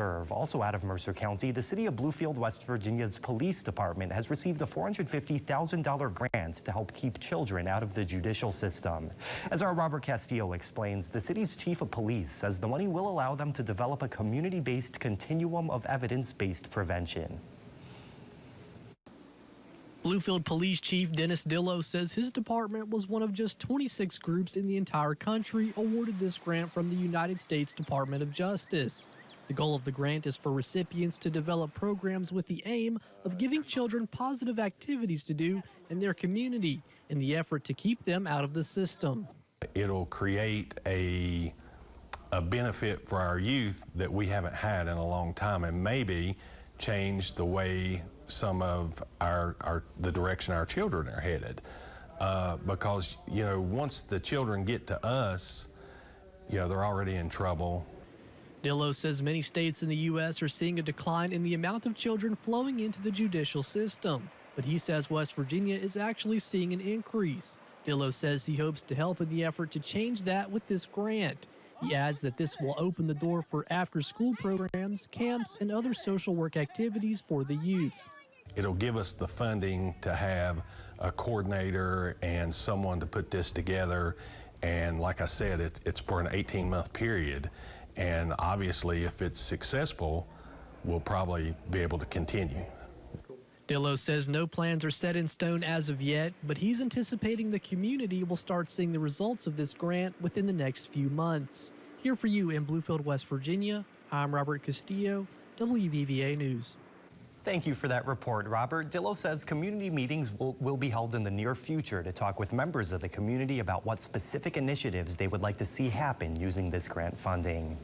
Also out of Mercer County, the city of Bluefield, West Virginia's police department has received a $450,000 grant to help keep children out of the judicial system. As our Robert Castillo explains, the city's chief of police says the money will allow them to develop a community-based continuum of evidence-based prevention. Bluefield Police Chief Dennis Dillow says his department was one of just 26 groups in the entire country awarded this grant from the United States Department of Justice. The goal of the grant is for recipients to develop programs with the aim of giving children positive activities to do in their community in the effort to keep them out of the system. It'll create a benefit for our youth that we haven't had in a long time, and maybe change the way some of the direction our children are headed. Because, you know, once the children get to us, you know, they're already in trouble. Dillow says many states in the U.S. are seeing a decline in the amount of children flowing into the judicial system. But he says West Virginia is actually seeing an increase. Dillow says he hopes to help in the effort to change that with this grant. He adds that this will open the door for after-school programs, camps, and other social work activities for the youth. It'll give us the funding to have a coordinator and someone to put this together. And like I said, it's for an 18-month period. And obviously, if it's successful, we'll probably be able to continue. Dillow says no plans are set in stone as of yet, but he's anticipating the community will start seeing the results of this grant within the next few months. Here for you in Bluefield, West Virginia, I'm Robert Castillo, W.Va News. Thank you for that report, Robert. Dillow says community meetings will be held in the near future to talk with members of the community about what specific initiatives they would like to see happen using this grant funding.